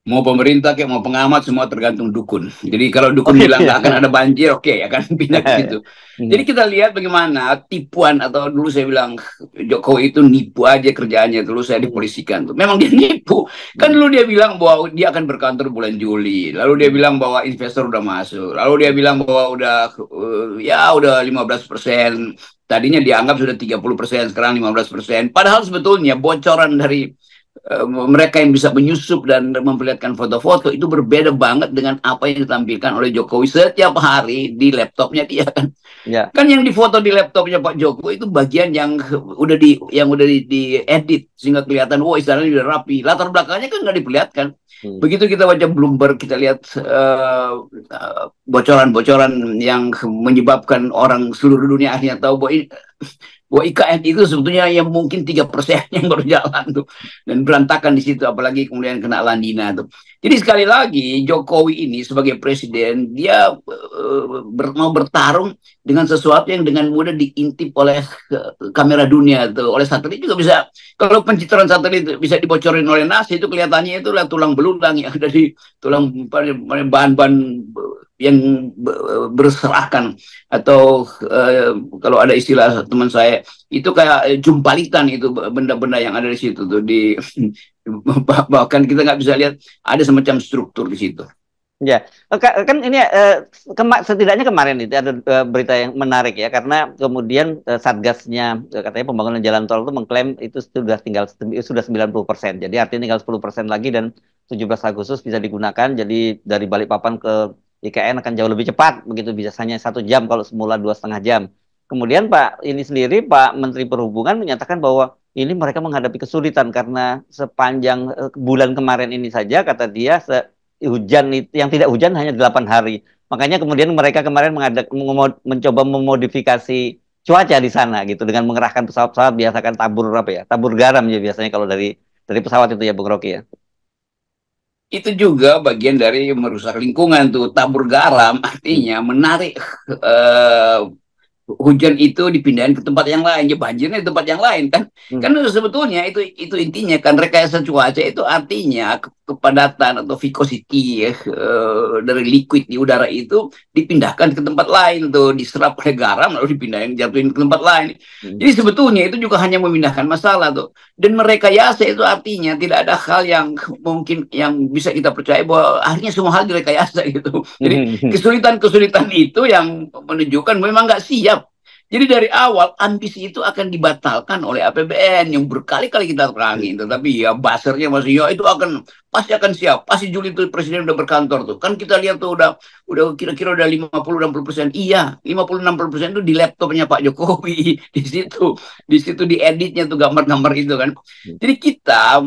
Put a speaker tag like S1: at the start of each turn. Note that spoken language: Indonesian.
S1: Mau pemerintah kayak mau pengamat semua tergantung dukun. Jadi kalau
S2: Oh
S1: dukun
S2: gitu
S1: bilang
S2: ya.
S1: nggak akan ada banjir, oke, akan pindah ke situ. Jadi
S2: Hmm.
S1: kita lihat bagaimana tipuan atau dulu saya bilang Jokowi itu nipu aja kerjaannya. Dulu saya
S2: Hmm.
S1: dipolisikan tuh. Memang dia nipu. Kan
S2: Hmm.
S1: dulu dia bilang bahwa dia akan berkantor bulan Juli. Lalu dia
S2: Hmm.
S1: bilang bahwa investor udah masuk. Lalu dia
S2: Hmm.
S1: bilang bahwa udah ya udah 15%. Tadinya dianggap sudah 30%, sekarang 15%. Padahal sebetulnya bocoran dari mereka yang bisa menyusup dan memperlihatkan foto-foto itu berbeda banget dengan apa yang ditampilkan oleh Jokowi setiap hari di laptopnya dia kan.
S2: Ya.
S1: Kan yang difoto di laptopnya Pak Jokowi itu bagian yang udah diedit sehingga kelihatan wah istilahnya udah rapi. Latar belakangnya kan nggak diperlihatkan.
S2: Hmm.
S1: Begitu kita baca Bloomberg, kita lihat bocoran-bocoran yang menyebabkan orang seluruh dunia akhirnya tahu bahwa IKN itu sebetulnya yang mungkin 3% yang baru jalan tuh dan berantakan di situ apalagi kemudian kena lanina tuh. Jadi sekali lagi Jokowi ini sebagai presiden dia mau bertarung dengan sesuatu yang dengan mudah diintip oleh kamera dunia tuh oleh satelit juga bisa. Kalau pencitraan satelit bisa dibocorin oleh NASA itu kelihatannya itu tulang belulang yang dari tulang bahan-bahan yang berserakan atau kalau ada istilah teman saya itu kayak jumpalitan itu benda-benda yang ada di situ tuh di bahkan kita nggak bisa lihat ada semacam struktur di situ.
S2: Ya, kan ini setidaknya kemarin itu ada berita yang menarik ya, karena kemudian Satgasnya katanya pembangunan jalan tol itu mengklaim itu sudah 90%. Jadi artinya tinggal 10% lagi dan 17 Agustus bisa digunakan. Jadi dari Balikpapan ke IKN akan jauh lebih cepat, begitu biasanya 1 jam kalau semula 2,5 jam. Kemudian Pak ini sendiri Pak Menteri Perhubungan menyatakan bahwa ini mereka menghadapi kesulitan karena sepanjang bulan kemarin ini saja kata dia hujan itu yang tidak hujan hanya 8 hari. Makanya kemudian mereka kemarin mencoba memodifikasi cuaca di sana gitu dengan mengerahkan pesawat-pesawat biasakan tabur apa ya? Tabur garam ya biasanya kalau dari pesawat itu ya Bung Rocky ya.
S1: Itu juga bagian dari merusak lingkungan tuh tabur garam
S2: Hmm.
S1: artinya menarik eh, hujan itu dipindahin ke tempat yang lain, ya banjirnya di tempat yang lain kan.
S2: Hmm.
S1: Kan sebetulnya itu intinya kan rekayasa cuaca itu artinya kepadatan atau viscosity ya, dari liquid di udara itu dipindahkan ke tempat lain tuh, diserap oleh garam lalu dipindahin jatuhin ke tempat lain.
S2: Hmm.
S1: Jadi sebetulnya itu juga hanya memindahkan masalah tuh. Dan merekayasa itu artinya tidak ada hal yang mungkin yang bisa kita percaya bahwa akhirnya semua hal direkayasa gitu. Jadi kesulitan-kesulitan itu yang menunjukkan memang nggak siap. Jadi dari awal ambisi itu akan dibatalkan oleh APBN yang berkali-kali kita terangin. Tetapi ya basernya masih ya itu pasti akan siap. Pasti Juli itu presiden udah berkantor tuh. Kan kita lihat tuh udah kira-kira udah 50-60%. Iya, 50-60% itu di laptopnya Pak Jokowi. Di situ dieditnya tuh gambar-gambar itu kan. Jadi kita